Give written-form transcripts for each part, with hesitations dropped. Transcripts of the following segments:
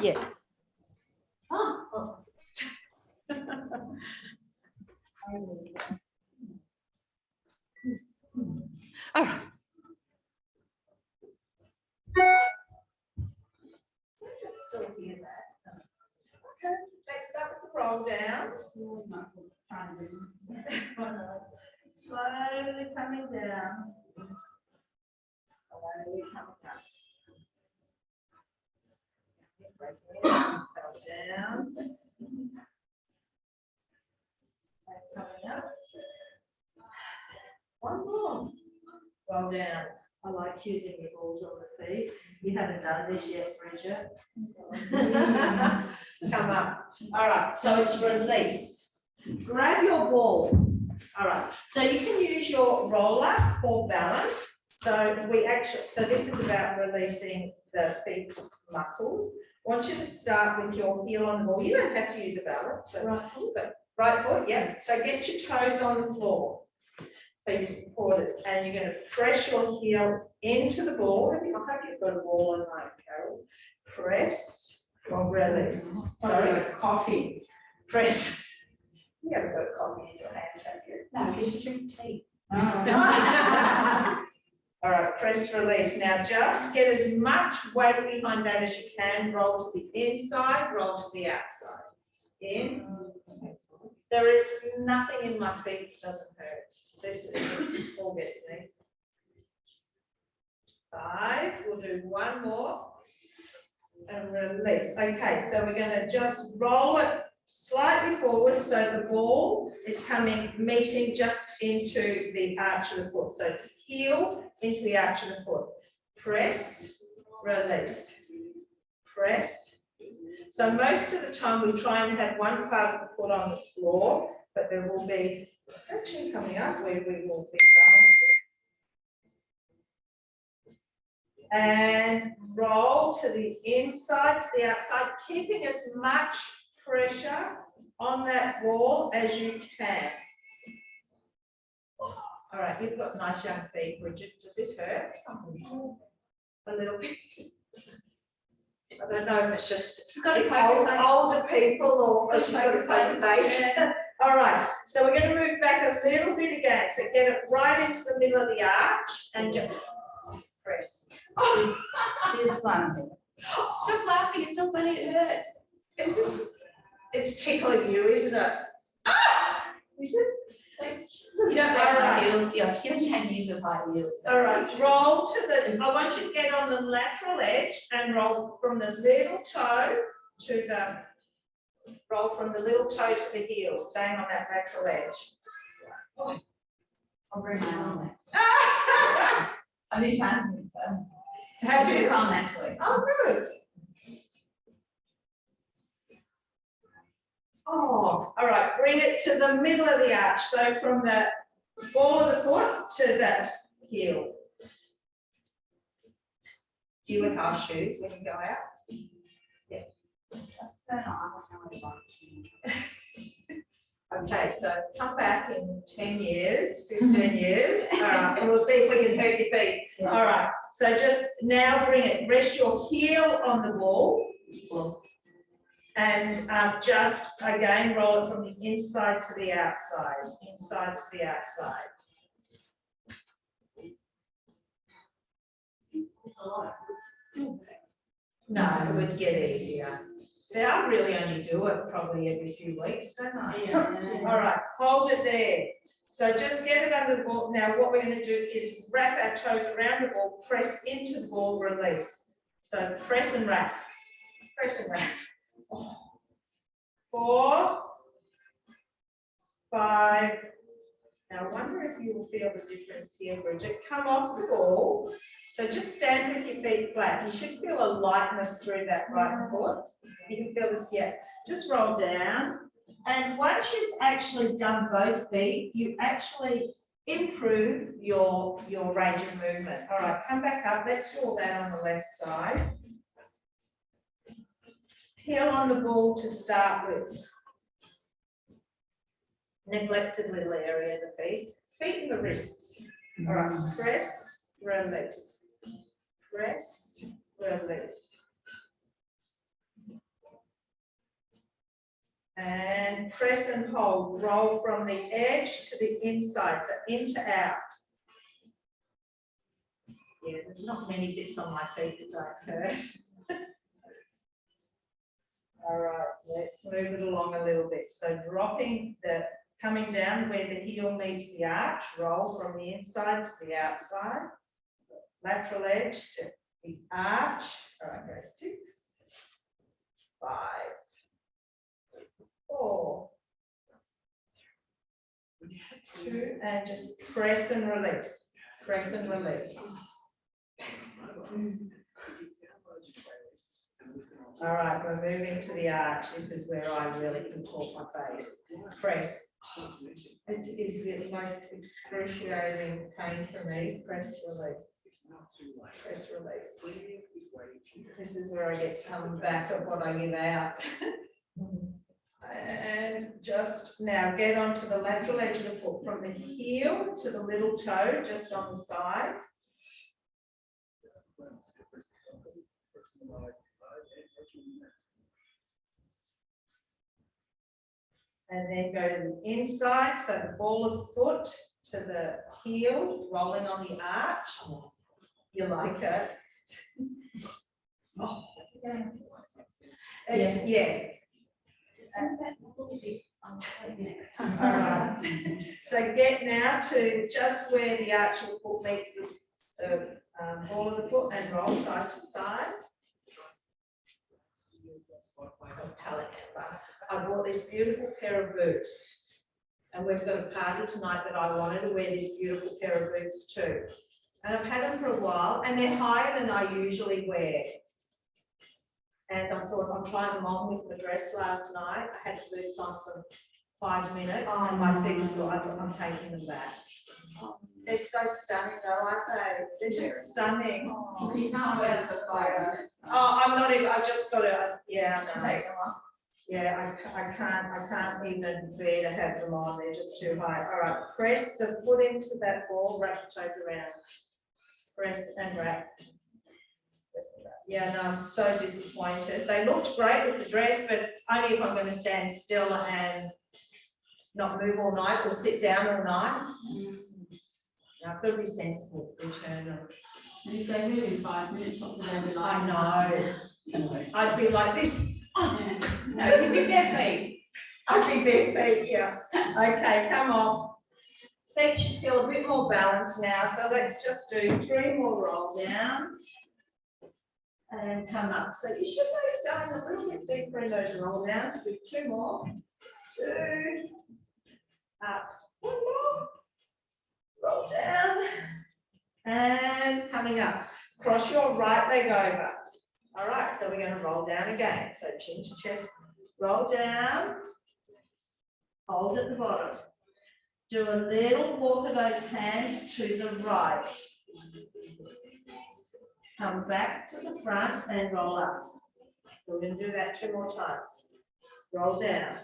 Yeah. Oh. All right. Just still hear that. Okay, let's start with the roll downs. Slowly coming down. Slowly coming down. So down. Coming up. One more. Roll down. I like using your balls on the feet. You haven't done this yet, Bridget. Come up. All right, so it's release. Grab your ball. All right, so you can use your roller for balance. So this is about releasing the feet muscles. I want you to start with your heel on the ball. You don't have to use a balance. So right foot, yeah. So get your toes on the floor. So you support it, and you're going to press your heel into the ball. I hope you've got a ball in mind, Carol. Press or release. Sorry, coffee. Press. You haven't got coffee in your hand, have you? No, because she drinks tea. Oh. All right, press release. Now just get as much weight behind that as you can. Roll to the inside, roll to the outside. In. There is nothing in my feet that doesn't hurt. This all gets me. 5. We'll do one more. And release. Okay, so we're going to just roll it slightly forward so the ball is meeting just into the arch of the foot. So it's heel into the arch of the foot. Press, release. Press. So most of the time we try and have one part of the foot on the floor, but there will be a section coming up where we will be balancing. And roll to the inside, to the outside, keeping as much pressure on that wall as you can. All right, you've got nice young feet, Bridget. Does this hurt? A little bit. I don't know if it's just older people or because she's got a funny face. Yeah. All right, so we're going to move back a little bit again. So get it right into the middle of the arch and just press. This one. Stop laughing, it's not funny, it hurts. It's tickling you, isn't it? Ah! Is it? You don't wear high heels. Yeah, she has 10 years of high heels. All right, roll to the, I want you to get on the lateral edge and roll from the little toe to the, roll from the little toe to the heel, staying on that lateral edge. I'll bring mine on next week. I've been trying to think so. Have you you? come next week? Oh, good. Oh, all right, bring it to the middle of the arch. So from the ball of the foot to the heel. Do you wear high shoes when you go out? Yeah. Okay, so come back in 10 years, 15 years, and we'll see if we can hurt your feet. Yeah. All right, so just now bring it, rest your heel on the ball. And just again roll it from the inside to the outside, inside to the outside. No, it would get easier. See, I really only do it probably every few weeks, don't I? Yeah. All right, hold it there. So just get it under the ball. Now what we're going to do is wrap our toes around the ball, press into the ball, release. So press and wrap. Press and wrap. 4, 5. Now I wonder if you will feel the difference here, Bridget. Come off the ball. So just stand with your feet flat. You should feel a lightness through that right foot. You can feel this, yeah. Just roll down. And once you've actually done both feet, you actually improve your range of movement. All right, come back up. Let's do all that on the left side. Heel on the ball to start with. Neglected little area of the feet. Feet and the wrists. All right, press, release. Press, release. And press and hold, roll from the edge to the inside, so in to out. Yeah, there's not many bits on my feet that don't hurt. All right, let's move it along a little bit. So coming down where the heel meets the arch, roll from the inside to the outside. Lateral edge to the arch. All right, go 6, 5, 4, 2, and just press and release. Press and release. All right, we're moving to the arch. This is where I really contort my face. Press. It is the most excruciating pain for me. Press, release. Press, release. This is where I get some back of what I give out. And just now get onto the lateral edge of the foot from the heel to the little toe, just on the side. And then go to the inside, so the ball of the foot to the heel, rolling on the arch. You like it? Oh, it's, yeah. All right. So get now to just where the arch of the foot meets the ball of the foot and roll side to side. I was telling Amber, I bought this beautiful pair of boots, and we've got a party tonight that I wanted to wear this beautiful pair of boots too. And I've had them for a while, and they're higher than I usually wear. And I thought I'll try them on with my dress last night. I had the boots on for 5 minutes, and my feet were sore. I thought I'm taking them back. They're so stunning though, aren't they? They're just stunning. Oh, you can't wear them for 5 minutes. Oh, I'm not even, I just got to, yeah, no. Take them off. Yeah, I can't even bear to have them on. They're just too high. All right, press the foot into that ball, wrap the toes around. Press and wrap. Yeah, no, I'm so disappointed. They looked great with the dress, but only if I'm going to stand still and not move all night or sit down all night. I've got to be sensible, return them. And if they move in 5 minutes, what would they be like? I know. I'd be like this. No, you'd be bare feet. I'd be bare feet, yeah. Okay, come off. Feet should feel a bit more balanced now, so let's just do 3 more roll downs. And come up. So you should be going a little bit deeper in those roll downs with 2 more. 2. Up. 1 more. Roll down. And coming up. Cross your right leg over. All right, so we're going to roll down again. So chin to chest. Roll down. Hold at the bottom. Do a little walk of those hands to the right. Come back to the front and roll up. We're going to do that 2 more times. Roll down.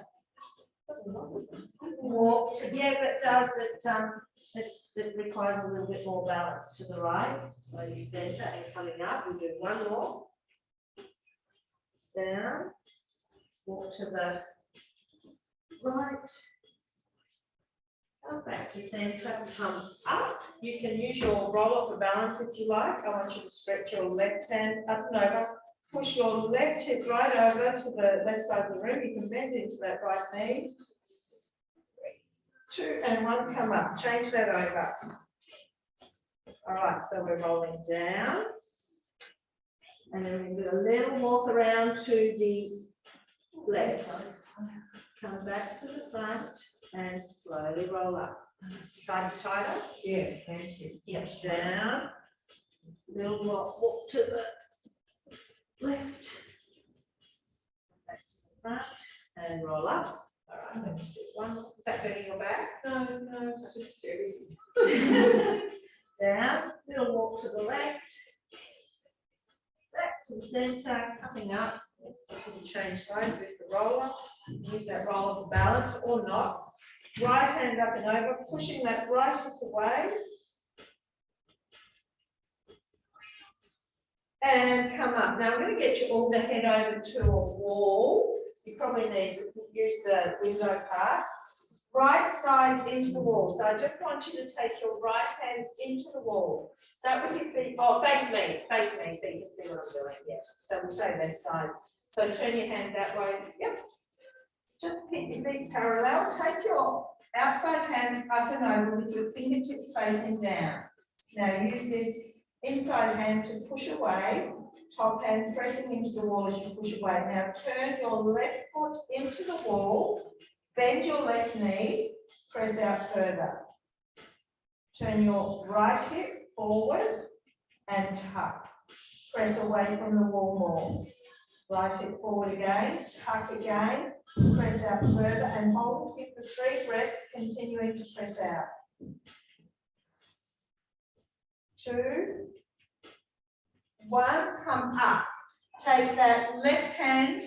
Walk to, yeah, but does it, it requires a little bit more balance to the right. So you center and coming up. We'll do 1 more. Down. Walk to the right. Come back to center, come up. You can use your roller for balance if you like. I want you to stretch your left hand up and over. Push your left hip right over to the left side of the room. You can bend into that right knee. 2 and 1, come up. Change that over. All right, so we're rolling down. And then we do a little walk around to the left. Come back to the front. And slowly roll up. Sides tighter? Yeah, thank you. Yep, down. Little walk to the left. Back to the front and roll up. All right, let's do 1 more. Is that hurting your back? No, it's just everything. Down, little walk to the left. Back to the center, coming up. You can change sides with the roller. Use that roller for balance or not. Right hand up and over, pushing that right hip away. And come up. Now I'm going to get you all to head over to a wall. you probably need to use the window part. Right side into the wall. So I just want you to take your right hand into the wall. Start with your feet. Oh, face me, so you can see what I'm doing. Yeah. So we'll say left side. So turn your hand that way. Yep. Just keep your feet parallel. Take your outside hand up and over with your fingertips facing down. Now use this inside hand to push away. Top hand pressing into the wall as you push away. Now turn your left foot into the wall. Bend your left knee, press out further. Turn your right hip forward and tuck. Press away from the wall more. Right hip forward again, tuck again, press out further and hold here for 3 breaths, continuing to press out. 2, 1, come up. Take that left hand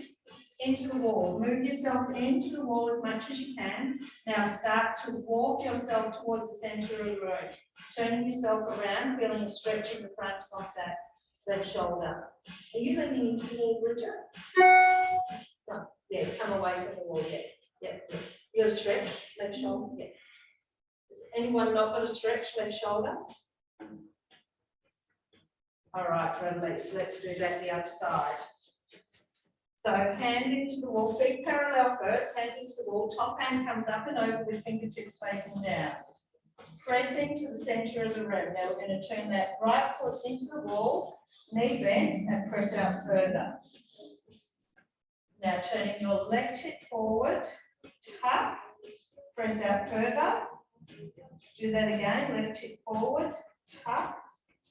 into the wall. Move yourself into the wall as much as you can. Now start to walk yourself towards the centre of the room. Turning yourself around, feeling a stretch in the front of that left shoulder. Are you leaning into the wall, Bridget? No. Yeah, come away from the wall. Yeah. You got a stretch, left shoulder? Yeah. Has anyone not got a stretch, left shoulder? All right, release. Let's do that the other side. So hand into the wall, feet parallel first, hand into the wall, top hand comes up and over with fingertips facing down. Pressing to the centre of the room. Now we're going to turn that right foot into the wall, knee bent and press out further. Now turning your left hip forward, tuck, press out further. Do that again, left hip forward, tuck,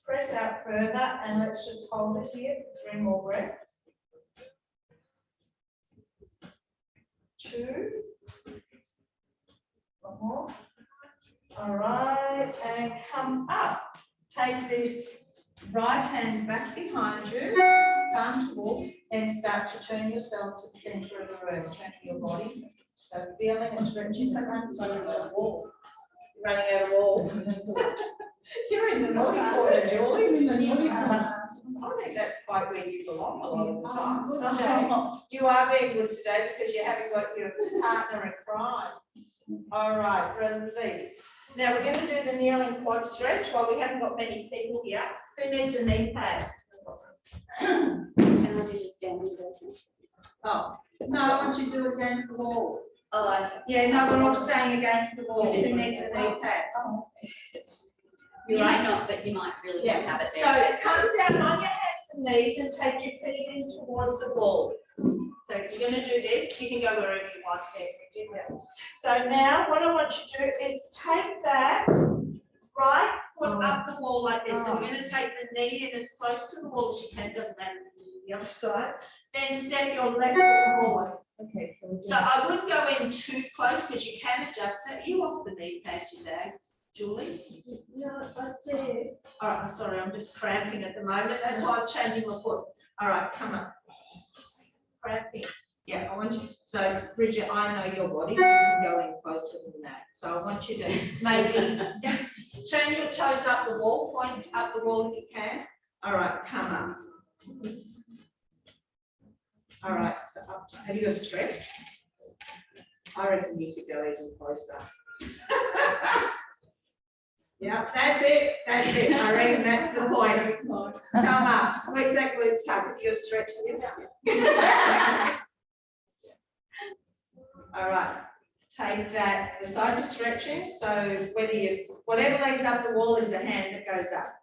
press out further, and let's just hold it here for 3 more breaths. 2, 1 more. All right, and come up. Take this right hand back behind you, palm to wall, and start to turn yourself to the centre of the room, turning your body. So feeling a stretch. You're running out of wall. You're running out of wall. You're in the naughty corner, Julie. I think that's quite where you belong a lot of the time. Good today. You are being good today because you haven't got your partner in crime. All right, release. Now we're going to do the kneeling quad stretch while we haven't got many people here. Who needs a knee pad? Can I do this standing version? Oh, no, I want you to do it against the wall. Oh, I. Yeah, no, we're all staying against the wall. Who needs a knee pad? Oh. You might not, but you might really want to have it there. So come down on your hands and knees and take your feet in towards the wall. So if you're going to do this, you can go wherever you want there. So now what I want you to do is take that right foot up the wall like this. So we're going to take the knee in as close to the wall as you can, doesn't matter the other side. Then step your left foot forward. Okay. So I wouldn't go in too close because you can adjust it. Are you off the knee pad, your dad? Julie? No, that's it. All right, I'm sorry, I'm just cramping at the moment. That's why I'm changing my foot. All right, come up. Cramping. Yeah, I want you. So, Bridget, I know your body. You can go in closer than that. So, I want you to maybe turn your toes up the wall, point up the wall if you can. All right, come up. All right, so up. Have you got a stretch? I reckon you could go even closer. Yeah, that's it. That's it. I reckon that's the point. Come up, squeeze that glute tuck. If you're stretching this. All right. Take that beside your stretching. So whatever leg's up the wall is the hand that goes up.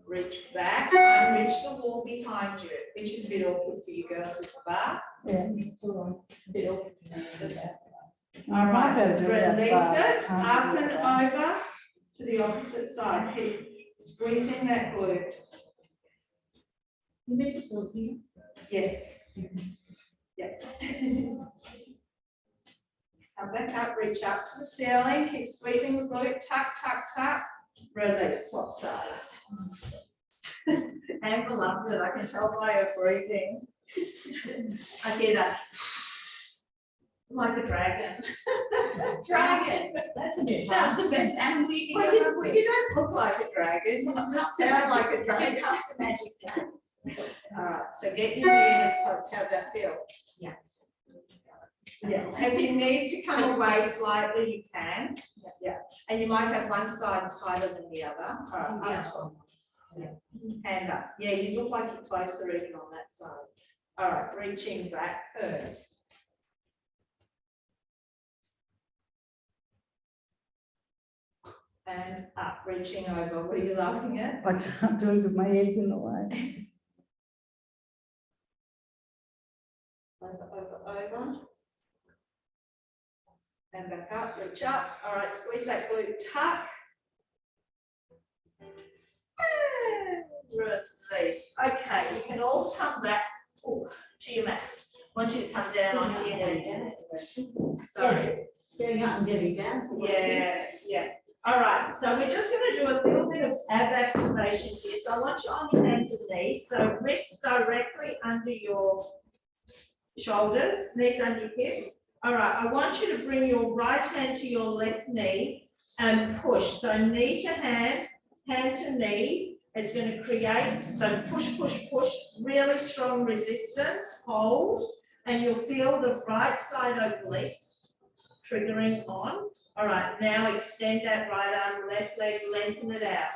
Reach back and reach the wall behind you, which is a bit awkward for you girls with the bar. Yeah, it's all right. Bit awkward. All right. Release it up and over. To the opposite side, keep squeezing that glute. You need to feel here. Yes. Yep. Come back up, reach up to the ceiling, keep squeezing the glute, tuck, tuck, tuck, release, swap sides. Amber loves it, I can tell by her breathing. I hear that. Like a dragon. Dragon. That's a bit That's the best animal you can Well, come up with. you don't look like a dragon, you just sound like a dragon. Here comes the magic dragon. All right, so get your knee in as close. How's that feel? Yeah. Yeah, if you need to come away slightly, you can. Yeah, and you might have one side tighter than the other. All right, up top. Hand up. Yeah, you look like you're closer even on that side. All right, reaching back first. And up, reaching over. What are you laughing at? I can't do it because my head's in the way. Over. And back up, reach up. All right, squeeze that glute, tuck. And release. Okay, you can all come back to your mats. I want you to come down onto your knees. Sorry. Getting up and getting down. Yeah. All right, so we're just going to do a little bit of ab activation here. So I want you on your hands and knees. So wrists directly under your shoulders, knees under your hips. All right, I want you to bring your right hand to your left knee and push. So knee to hand, hand to knee. It's going to create, so push, push, push, really strong resistance, hold, and you'll feel the right side obliques triggering on. All right, now extend that right arm, left leg, lengthen it out.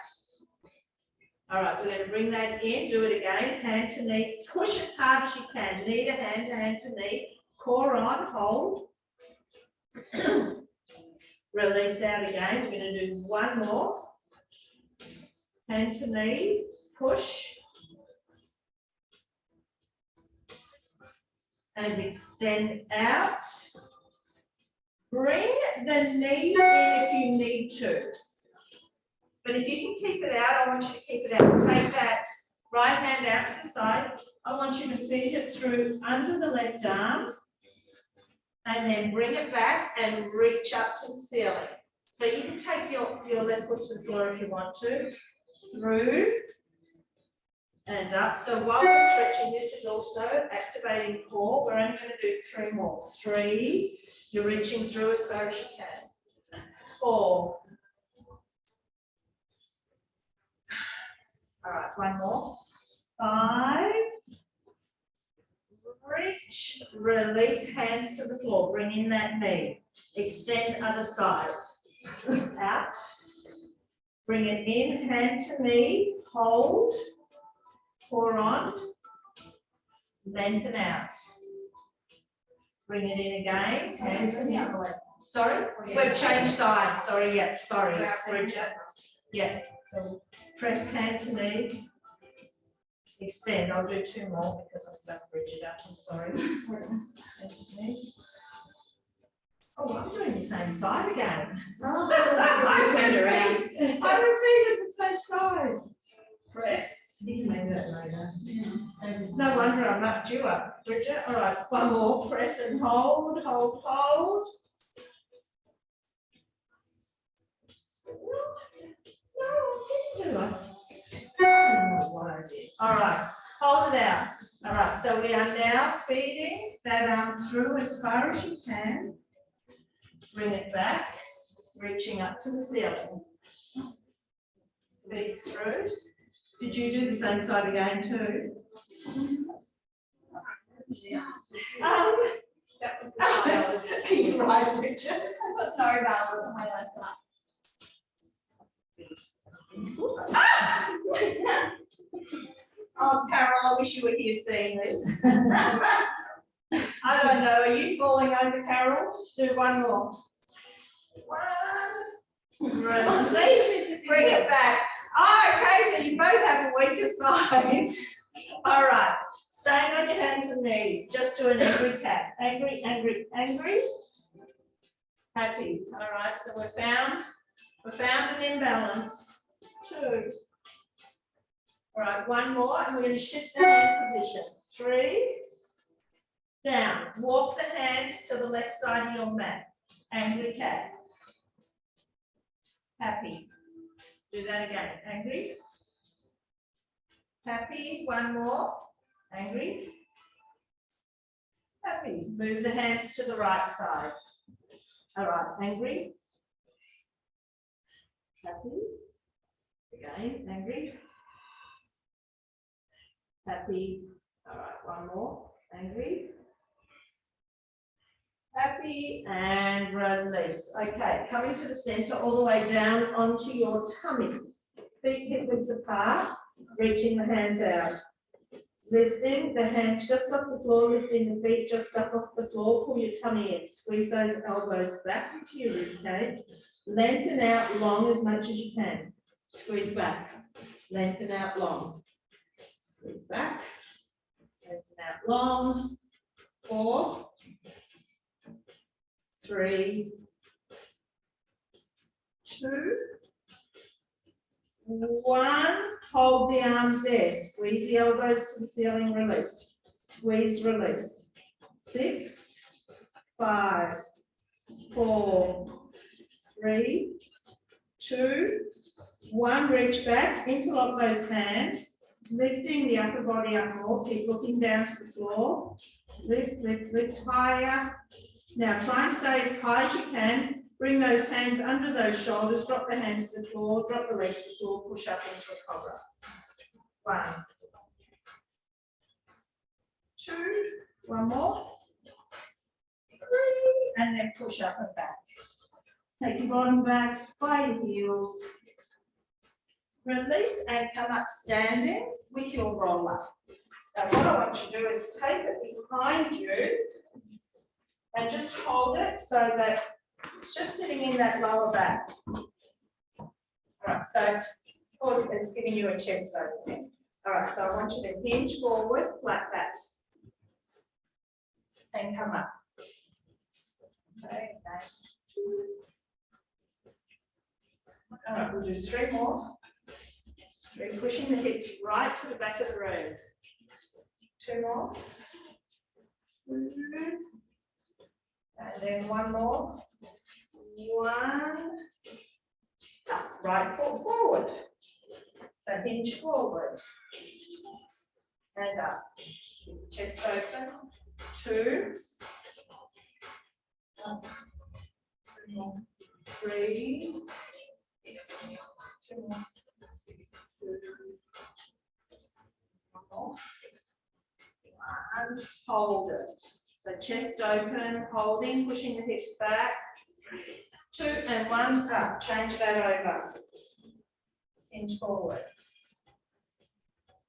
All right, we're going to bring that in, do it again, hand to knee, push as hard as you can, knee to hand to knee, core on, hold. Release out again, we're going to do one more. Hand to knee, push. And extend out. Bring the knee in if you need to. But if you can keep it out, I want you to keep it out. Take that right hand out to the side. I want you to feed it through under the left arm. And then bring it back and reach up to the ceiling. So you can take your left foot to the floor if you want to. Through and up. So while we're stretching, this is also activating core. We're only going to do 3 more. 3. You're reaching through as far as you can. 4. All right, 1 more. 5. Reach, release hands to the floor. Bring in that knee. Extend other side. Out. Bring it in, hand to knee. Hold. Core on. Lengthen out. Bring it in again. Hand to knee. Sorry? We've changed sides. Sorry, yeah. Sorry. Bridget. Yeah. So press hand to knee. Extend. I'll do 2 more because I'm stuck Bridget up. I'm sorry. Hand to knee. Oh, I'm doing the same side again. I turned around. I repeated the same side. Press. You can make that later. No wonder I'm up you up, Bridget. All right, 1 more. Press and hold, hold, hold. No, I didn't do it. I don't know what I did. All right, hold it out. All right, so we are now feeding that arm through as far as you can. Bring it back, reaching up to the ceiling. Feed through. Did you do the same side again too? Yeah. That was the side I was at. You're right, Bridget. I've got no balance on my left side. Oh, Carol, I wish you were here seeing this. I don't know, are you falling over, Carol? Do 1 more. 1. Release, bring it back. Oh, okay, so you both have a weaker side. All right, staying on your hands and knees. Just do an angry cat. Angry, angry, angry. Happy. All right, so we found an imbalance. 2. All right, 1 more, and we're going to shift the hand position. 3. Down. Walk the hands to the left side of your mat. Angry cat. Happy. Do that again. Angry. Happy. 1 more. Angry. Happy. Move the hands to the right side. All right. Angry. Happy. Again. Angry. Happy. All right. 1 more. Angry. happy, and release. Okay, coming to the center, all the way down onto your tummy. Feet hip width apart, reaching the hands out. Lifting the hands just off the floor, lifting the feet just up off the floor, pull your tummy in, squeeze those elbows back into your rib cage, lengthen out long as much as you can, squeeze back, lengthen out long, squeeze back, lengthen out long, 4, 3, 2, 1, hold the arms there, squeeze the elbows to the ceiling, release, squeeze, release, 6, 5, 4, 3, 2, 1, reach back, interlock those hands, lifting the upper body up more, keep looking down to the floor, lift, lift, lift higher. Now try and stay as high as you can. Bring those hands under those shoulders, drop the hands to the floor, drop the legs to the floor, push up into a cobra. 1, 2, 1 more, 3, and then push up and back. Take your bottom back by your heels. Release and come up standing with your roller. Now what I want you to do is take it behind you and just hold it so that it's just sitting in that lower back. All right, so it's giving you a chest opening. All right, so I want you to hinge forward, flat back, and come up. Okay, all right, we'll do 3 more. 3, pushing the hips right to the back of the room. 2 more. 2. And then 1 more. 1. Right foot forward. So hinge forward. And up. Chest open. 2. 3. 2 more. 1 more. 1. Hold it. So chest open, holding, pushing the hips back. 2 and 1 up. Change that over. Hinge forward.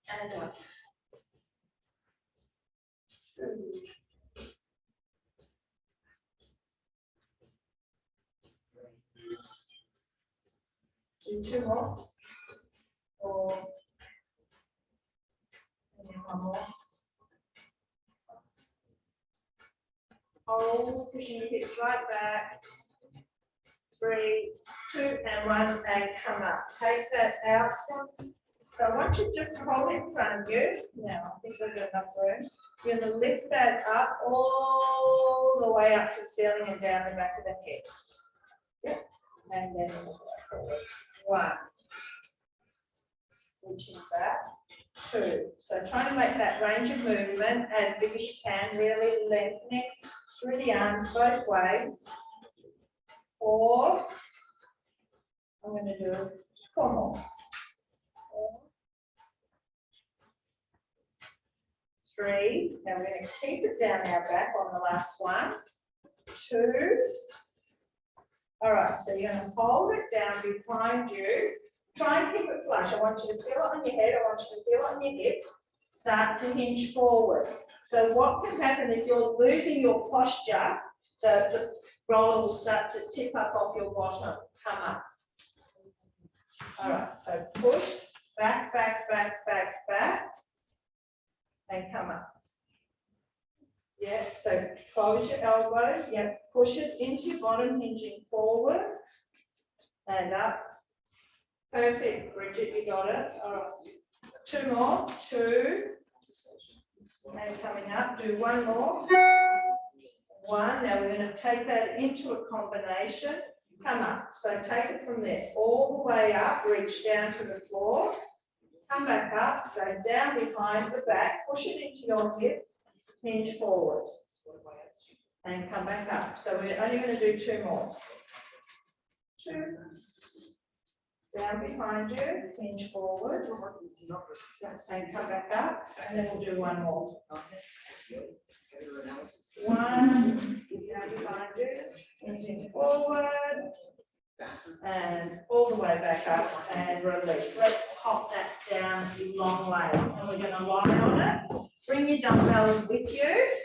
And up. 2. Do 2 more. 4. And then 1 more. Hold, pushing your hips right back. 3, 2 and 1, and come up. Take that out. So I want you just to hold it in front of you. Now, I think we've got enough room. You're going to lift that up all the way up to the ceiling and down the back of the head. Yep. And then forward. 1. Reaching back. 2. So trying to make that range of movement as big as you can, really lengthening through the arms both ways. 4. I'm going to do 4 more. 4. 3. Now we're going to keep it down our back on the last one. 2. All right, so you're going to hold it down behind you. Try and keep it flush. I want you to feel it on your head. I want you to feel it on your hips. Start to hinge forward. So what can happen if you're losing your posture, the roller will start to tip up off your bottom, come up. All right, so push, back, back, back, back, back, and come up. Yeah, so close your elbows, yeah, push it into your bottom, hinging forward, and up. Perfect, Bridget, you got it. All right. 2 more, 2, and coming up, do 1 more. 1, now we're going to take that into a combination, come up. So take it from there, all the way up, reach down to the floor, come back up, go down behind the back, push it into your hips, hinge forward, and come back up. So we're only going to do 2 more. 2, down behind you, hinge forward, and come back up, and then we'll do 1 more. 1, down behind and all the way back up and release. Let's pop that down long ways, and we're going to lie on it. Bring your dumbbells with you.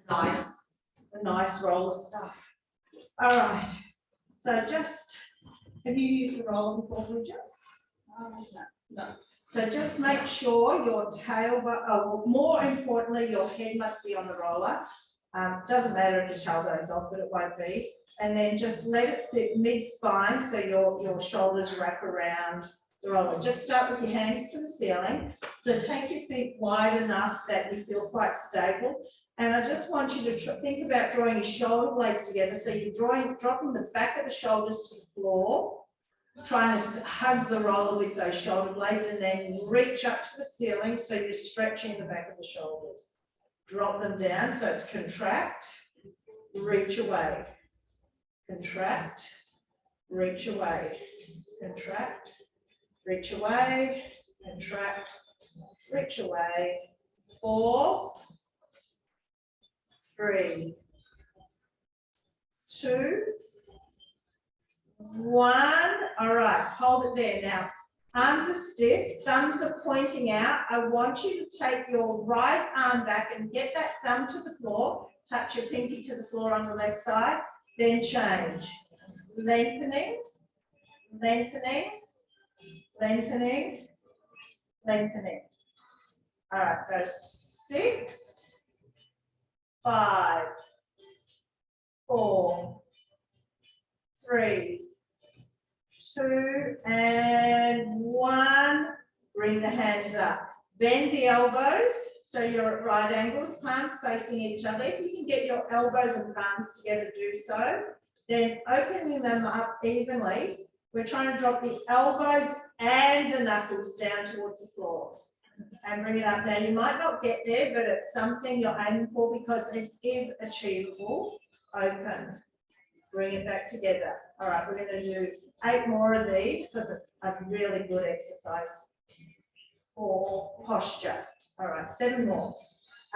Nice, a nice roller stuff. All right, so just, have you used the roller before, Bridget? No. So just make sure your tailbone, more importantly, your head must be on the roller. Doesn't matter if the tailbone's off, but it won't be. And then just let it sit mid-spine so your shoulders wrap around the roller. Just start with your hands to the ceiling. So take your feet wide enough that you feel quite stable. And I just want you to think about drawing your shoulder blades together. So you're dropping the back of the shoulders to the floor, trying to hug the roller with those shoulder blades, and then reach up to the ceiling so you're stretching the back of the shoulders. Drop them down so it's contract, reach away, contract, reach away, contract, reach away, contract, reach away. 4, 3, 2, 1. All right, hold it there. Now, arms are stiff, thumbs are pointing out. I want you to take your right arm back and get that thumb to the floor. Touch your pinky to the floor on the left side, then change. Lengthening, lengthening, lengthening, lengthening. All right, go 6, 5, 4, 3, 2, and 1. Bring the hands up. Bend the elbows so you're at right angles, palms facing each other. If you can get your elbows and palms together, do so. Then opening them up evenly. We're trying to drop the elbows and the knuckles down towards the floor. And bring it up. Now, you might not get there, but it's something you're aiming for because it is achievable. Open. Bring it back together. All right, we're going to do 8 more of these because it's a really good exercise for posture. All right, 7 more.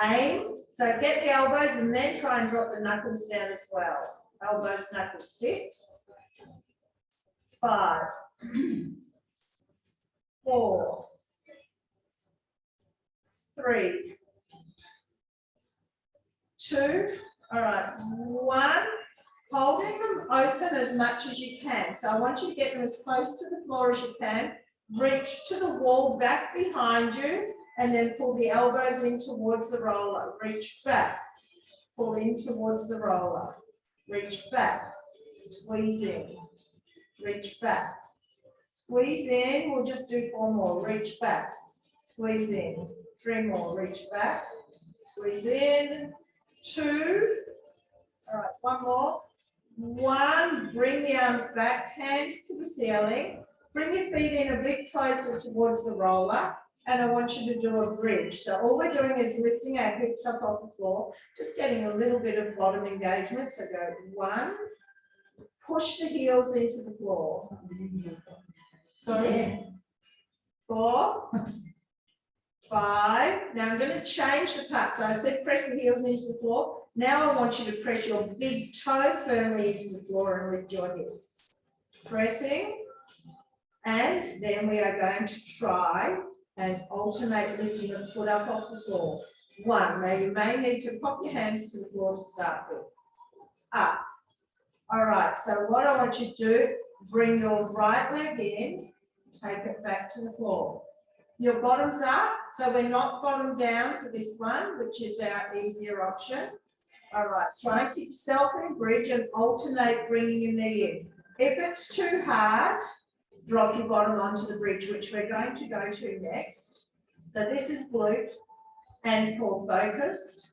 Aim. So get the elbows and then try and drop the knuckles down as well. Elbows, knuckles. 6, 5, 4, 3, 2. All right, 1. Holding them open as much as you can. So I want you to get them as close to the floor as you can. Reach to the wall back behind you and then pull the elbows in towards the roller. Reach back, pull in towards the roller. Reach back, squeeze in, reach back. Squeeze in, we'll just do 4 more. Reach back, squeeze in. 3 more, reach back, squeeze in. 2. All right, 1 more. 1, bring the arms back, hands to the ceiling. Bring your feet in a bit closer towards the roller, and I want you to do a bridge. So all we're doing is lifting our hips up off the floor, just getting a little bit of bottom engagement. So go 1, push the heels into the floor. Sorry. 4, 5. Now I'm going to change the part. So I said press the heels into the floor. Now I want you to press your big toe firmly into the floor and lift your hips. Pressing. And then we are going to try and alternate lifting the foot up off the floor. 1. Now you may need to pop your hands to the floor to start with. Up. All right. So what I want you to do, bring your right leg in, take it back to the floor. Your bottom's up, so we're not bottom down for this one, which is our easier option. All right, try and keep yourself in bridge and alternate bringing your knee in. If it's too hard, drop your bottom onto the bridge, which we're going to go to next. So this is glute and core focused.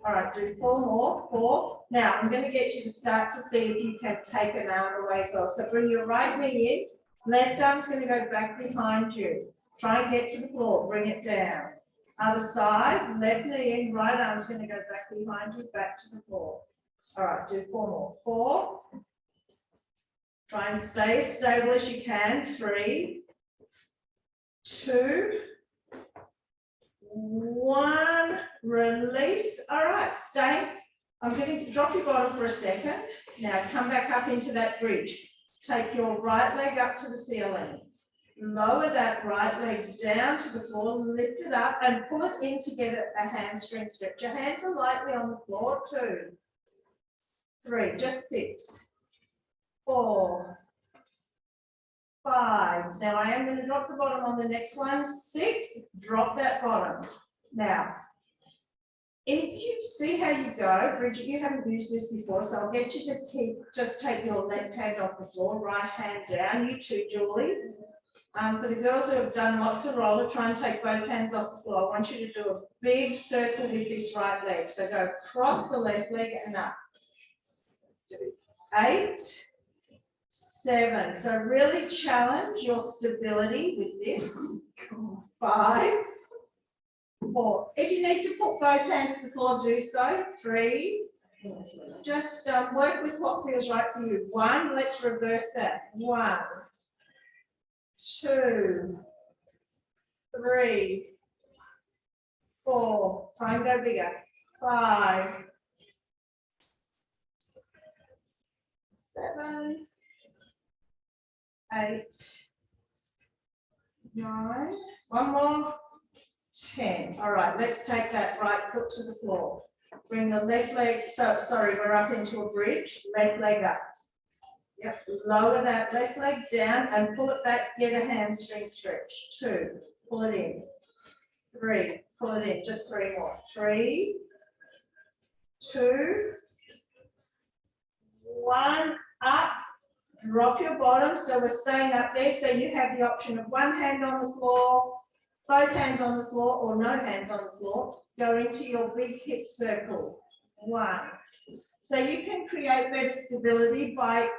All right, do 4 more. 4. Now, I'm going to get you to start to see if you can take an arm away as well. So bring your right knee in. Left arm's going to go back behind you. Try and get to the floor. Bring it down. Other side, left knee in, right arm's going to go back behind you, back to the floor. All right, do 4 more. 4. Try and stay as stable as you can. 3, 2, 1. Release. All right, stay. I'm going to drop your bottom for a second. Now come back up into that bridge. Take your right leg up to the ceiling. Lower that right leg down to the floor, lift it up and pull it in to get a hamstring stretch. Your hands are lightly on the floor. 2, 3, just 6, 4, 5. Now I am going to drop the bottom on the next one. 6, drop that bottom. Now, if you see how you go, Bridget, you haven't used this before, so I'll get you to just take your left hand off the floor, right hand down. You too, Julie. For the girls who have done lots of roller, try and take both hands off the floor. I want you to do a big circle with this right leg. So go across the left leg and up. 8, 7. So really challenge your stability with this. 5, 4. If you need to put both hands to the floor, do so. 3. Just work with what feels right for you. 1. Let's reverse that. 1, 2, 3, 4. Try and go bigger. 5, 7, 8, 9. One more. 10. All right, let's take that right foot to the floor. Bring the left leg, sorry, we're up into a bridge. Left leg up. Yep, lower that left leg down and pull it back, get a hamstring stretch. 2, pull it in. 3, pull it in, just 3 more. 3, 2, 1, up. Drop your bottom, so we're staying up there. So you have the option of one hand on the floor, both hands on the floor, or no hands on the floor. Go into your big hip circle. 1. So you can create better stability by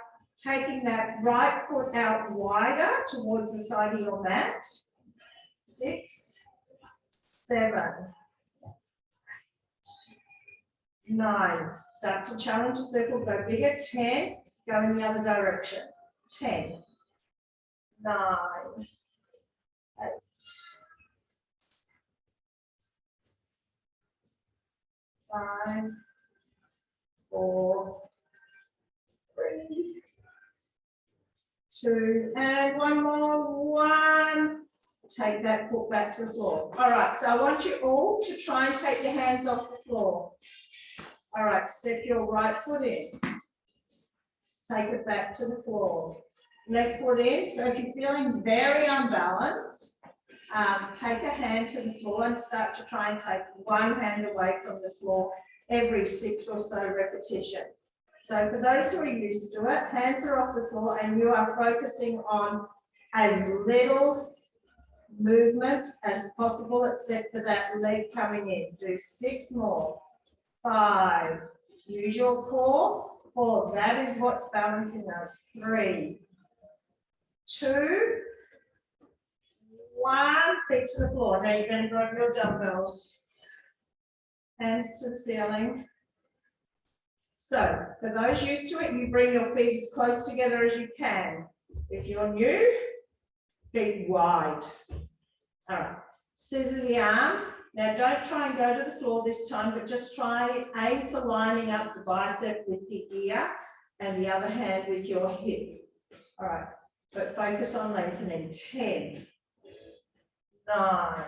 taking that right foot out wider towards the side of your mat. 6, 7, 9. Start to challenge the circle, go bigger. 10, go in the other direction. 10, 9, 8, 5, 4, 3, 2, and one more. 1. Take that foot back to the floor. All right, so I want you all to try and take your hands off the floor. All right, step your right foot in. Take it back to the floor. Left foot in. So if you're feeling very unbalanced, take a hand to the floor and start to try and take one hand away from the floor every 6 or so repetitions. So for those who are used to it, hands are off the floor and you are focusing on as little movement as possible, except for that leg coming in. Do 6 more. 5. Use your core. 4. That is what's balancing us. 3, 2, 1. Feet to the floor. Now you're going to grab your dumbbells. Hands to the ceiling. So for those used to it, you bring your feet as close together as you can. If you're new, feet wide. All right. Scissor the arms. Now don't try and go to the floor this time, but just try, aim for lining up the bicep with the ear and the other hand with your hip. All right, but focus on lengthening. 10, 9,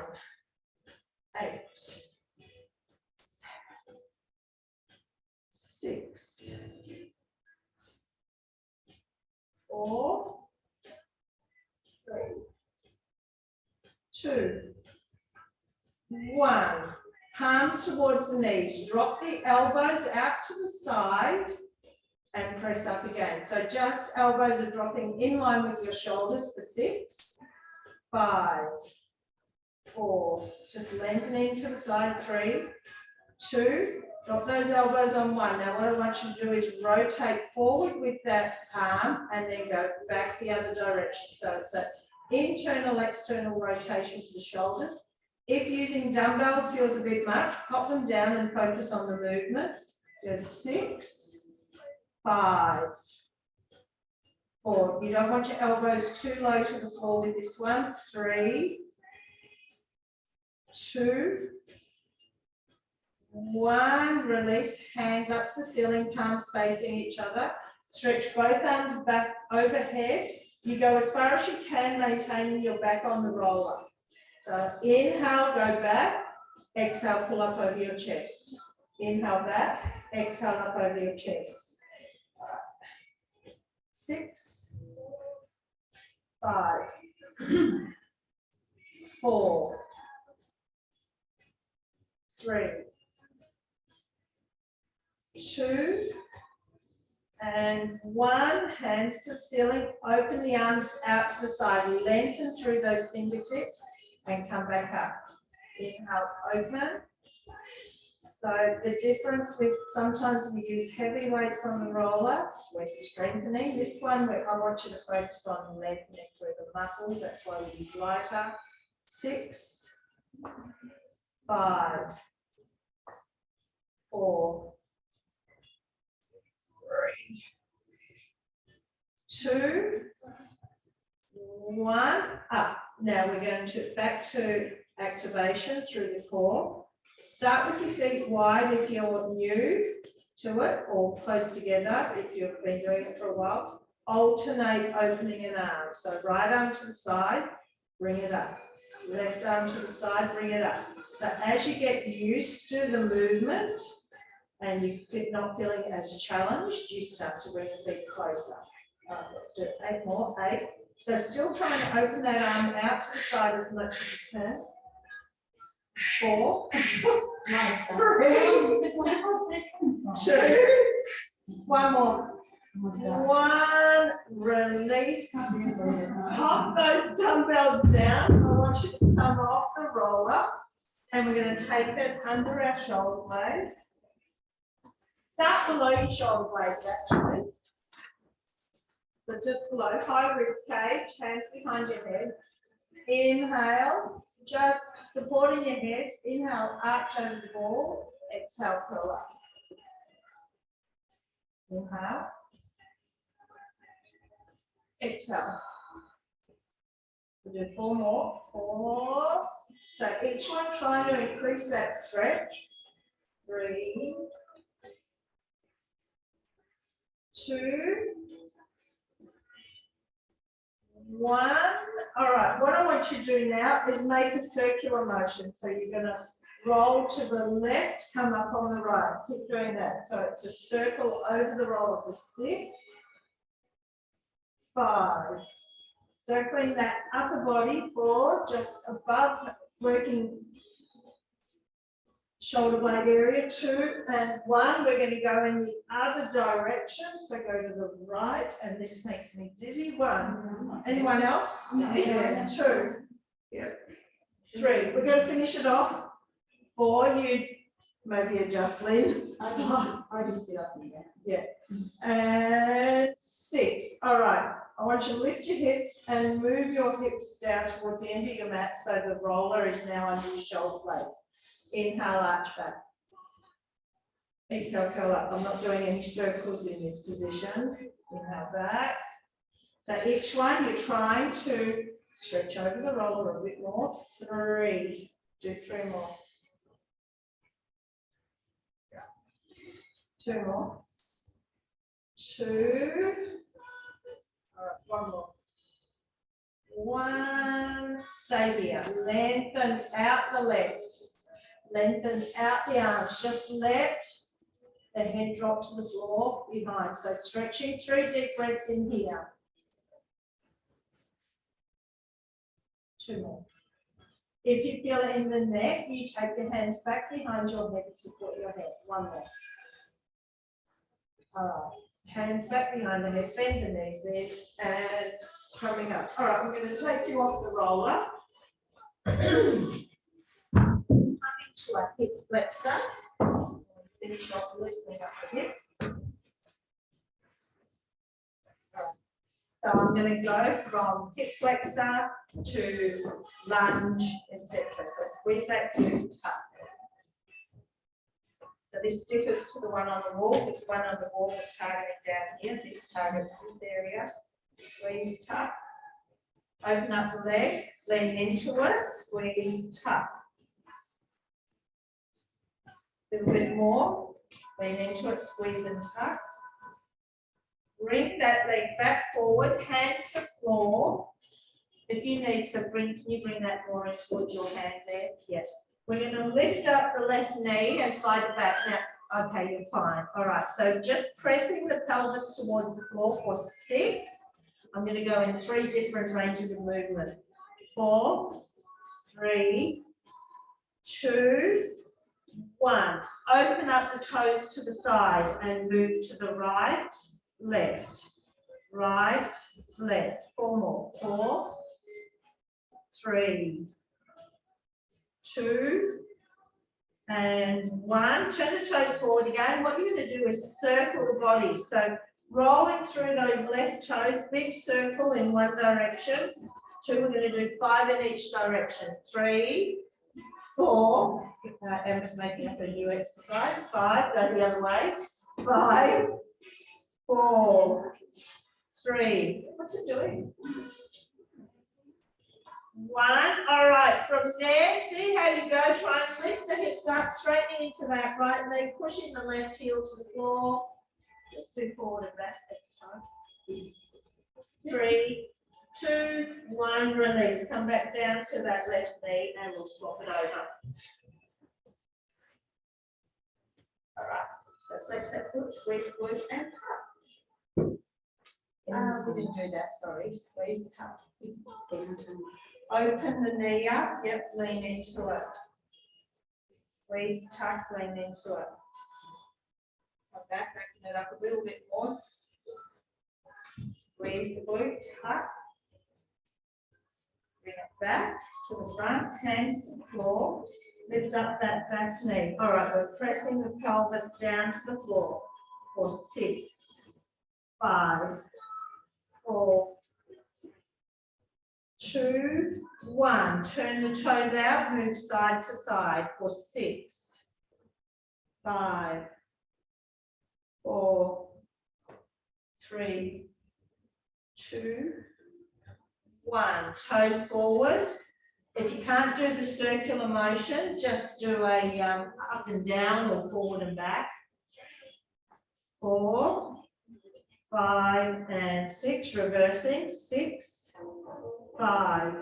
8, 6, 4, 3, 2, 1. Palms towards the knees. Drop the elbows out to the side and press up again. So just elbows are dropping in line with your shoulders for 6, 5, 4. Just lengthening to the side. 3, 2. Drop those elbows on 1. Now what I want you to do is rotate forward with that arm and then go back the other direction. So it's an internal, external rotation for the shoulders. If using dumbbells feels a bit much, pop them down and focus on the movement. Just 6, 5, 4. You don't want your elbows too low to the floor with this one. 3, 2, 1, release, hands up to the ceiling, palms facing each other. Stretch both arms back overhead. You go as far as you can, maintaining your back on the roller. So inhale, go back. Exhale, pull up over your chest. Inhale back, exhale up over your chest. 6, 5, 4, 3, 2, and 1. Hands to the ceiling. Open the arms out to the side. Lengthen through those fingertips and come back up. Inhale, open. So the difference with sometimes we use heavy weights on the roller, we're strengthening. This one, I want you to focus on lengthening through the muscles. That's why we use lighter. 6, 5, 4, 3, 2, 1, up. Now we're going to back to activation through the core. Start with your feet wide if you're new to it, or close together if you've been doing it for a while. Alternate opening an arm. So right arm to the side, bring it up. Left arm to the side, bring it up. So as you get used to the movement and you're not feeling as challenged, you start to bring the feet closer. Let's do 8 more, 8. So still trying to open that arm out to the side as much as you can. 4, 3, 2, 1 more. 1, release. Pop those dumbbells down. I want you to come off the roller and we're going to take it under our shoulder blades. Start below your shoulder blades actually. So just below, high rib cage, hands behind your head. Inhale. Just supporting your head. Inhale, arch over the ball. Exhale, curl up. Inhale. Exhale. We'll do 4 more. 4. So each one trying to increase that stretch. 3, 2, 1. All right, what I want you to do now is make a circular motion. So you're going to roll to the left, come up on the right. Keep doing that. So it's a circle over the roller for 6, 5. Circling that upper body 4, just above, working shoulder blade area. 2 and 1. We're going to go in the other direction. So go to the right, and this makes me dizzy. 1. Anyone else? Yeah. 2. Yep. 3. We're going to finish it off. 4. You maybe adjust, Lynn. I just get up and down. Yeah. And 6. All right. I want you to lift your hips and move your hips down towards the end of your mat so the roller is now under your shoulder blades. Inhale, arch back. Exhale, curl up. I'm not doing any circles in this position. Inhale back. So each one you're trying to stretch over the roller a bit more. 3. Do 3 more. 2 more. 2. All right, 1 more. 1. Stay here. Lengthen out the legs. Lengthen out the arms. Just let the head drop to the floor behind. So stretching. 3 deep breaths in here. 2 more. If you feel it in the neck, you take your hands back behind your head to support your head. 1 more. All right. Hands back behind the head. Bend the knees in and coming up. All right. I'm going to take you off the roller. To our hip flexor. Finish off loosening up the hips. So I'm going to go from hip flexor to lunge, etc. So squeeze that glute up. So this differs to the one on the wall. This one on the wall is targeting down here. This targets this area. Squeeze, tuck. Open up the leg, lean into it, squeeze, tuck. A little bit more. Lean into it, squeeze and tuck. Bring that leg back forward, hands to floor. If you need to can you bring that more in towards your hand there? Yes. We're going to lift up the left knee and slide it back. Now, okay, you're fine. All right, so just pressing the pelvis towards the floor for 6. I'm going to go in 3 different ranges of movement. 4, 3, 2, 1. Open up the toes to the side and move to the right, left, right, left. 4 more. 4, 3, 2, and 1. Turn the toes forward again. What you're going to do is circle the body. So rolling through those left toes, big circle in one direction. 2, we're going to do 5 in each direction. 3, 4, Emma's making up a new exercise. 5, go the other way. 5, 4, 3. What's it doing? 1. All right, from there, see how you go. Try and lift the hips up, straightening into that right leg, pushing the left heel to the floor. Just do forward and back next time. 3, 2, 1, release. Come back down to that left knee and we'll swap it over. All right, so flex that foot, squeeze glute and tuck. We didn't do that, sorry. Squeeze, tuck. Open the knee up, yep, lean into it. Squeeze, tuck, lean into it. Come back, making it up a little bit more. Squeeze the glute, tuck. Bring it back to the front, hands to the floor. Lift up that back knee. All right, we're pressing the pelvis down to the floor for 6, 5, 4, 2, 1. Turn the toes out, move side to side for 6, 5, 4, 3, 2, 1. Toes forward. If you can't do the circular motion, just do a up and down or forward and back. 4, 5, and 6. Reversing. 6, 5,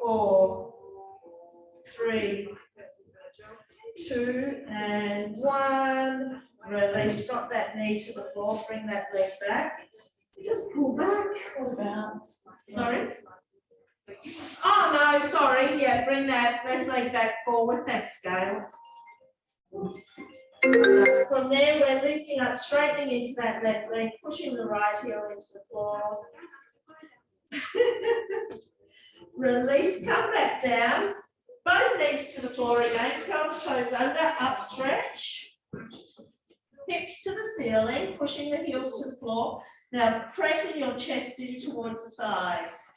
4, 3, 2, and 1. Release. Drop that knee to the floor. Bring that leg back. Just pull back. Sorry. Oh no, sorry. Yeah, bring that left leg back forward. Thanks, Gail. From there, we're lifting up, straightening into that left leg, pushing the right heel into the floor. Release, come back down. Both knees to the floor again. Come toes under, up stretch. Hips to the ceiling, pushing the heels to the floor. Now pressing your chest in towards the thighs.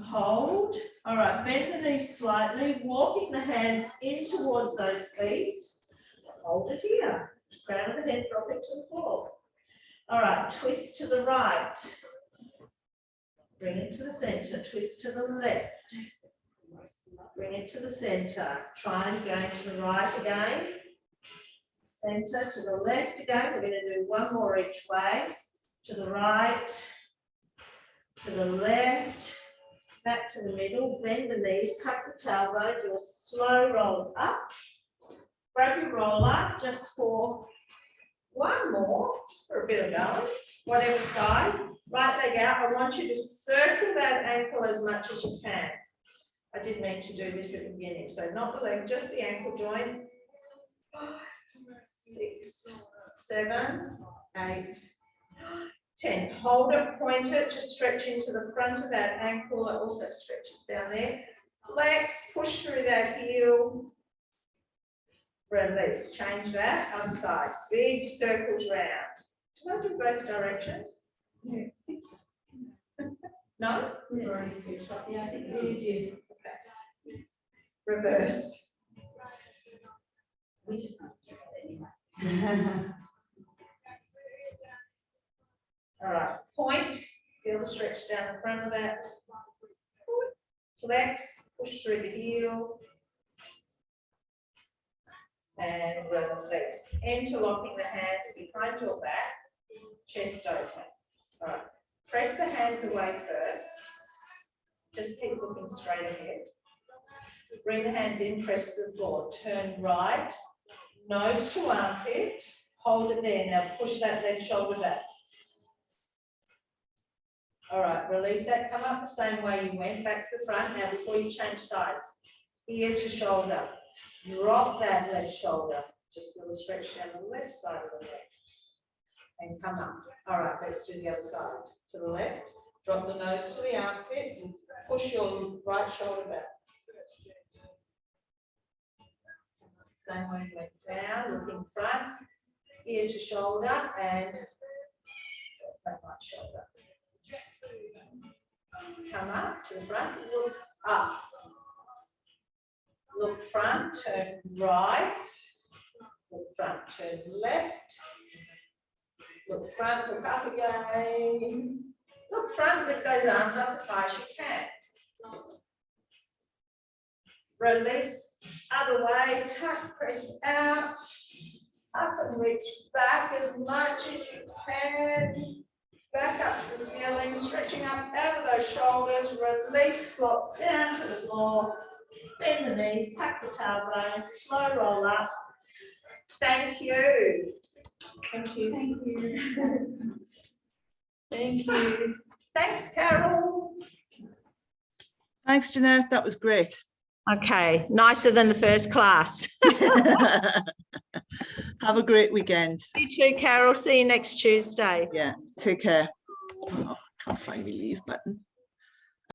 Hold. All right, bend the knees slightly, walking the hands in towards those feet. Hold it here. Crown of the head, drop it to the floor. All right, twist to the right. Bring it to the center. Twist to the left. Bring it to the center. Try and go to the right again. Center to the left again. We're going to do one more each way. To the right. To the left, back to the middle, bend the knees, tuck the tailbone, do a slow roll up. Grab your roller just for one more, just for a bit of balance, whatever side. Right leg out. I want you to circle that ankle as much as you can. I did mean to do this at the beginning, so not the leg, just the ankle joint. 5, 6, 7, 8, 10. Hold it, point it, just stretch into the front of that ankle. It also stretches down there. Flex, push through that heel. Release. Change that. Other side. Big circles round. Did I do both directions? Yeah. No? We've already switched up. Yeah, I think you did. Okay. Reverse. We just have to do it anyway. All right, point, feel the stretch down the front of that. Flex, push through the heel. and release. Interlocking the hands behind your back, chest open. All right, press the hands away first. Just keep looking straight ahead. Bring the hands in, press the floor. Turn right, nose to armpit. Hold it there. Now push that left shoulder back. All right, release that. Come up the same way you went, back to the front. Now before you change sides, ear to shoulder. Drop that left shoulder. Just a little stretch down the left side of the leg. And come up. All right, let's do the other side. To the left. Drop the nose to the armpit. And push your right shoulder back. Same way you went down, looking front, ear to shoulder, and that right shoulder. Come up to the front, look up. Look front, turn right. Look front, turn left. Look front, look up again. Look front, lift those arms up as high as you can. Release, other way, tuck, press out. Up and reach back as much as you can. Back up to the ceiling, stretching up out of those shoulders. Release, flop down to the floor. Bend the knees, tuck the tailbone, slow roll up. Thank you. Thank you. Thank you. Thank you. Thanks, Carol. Thanks, Jeanette. That was great. Okay, nicer than the first class. Have a great weekend. You too, Carol. See you next Tuesday. Yeah, take care. Oh, can't find the leave button.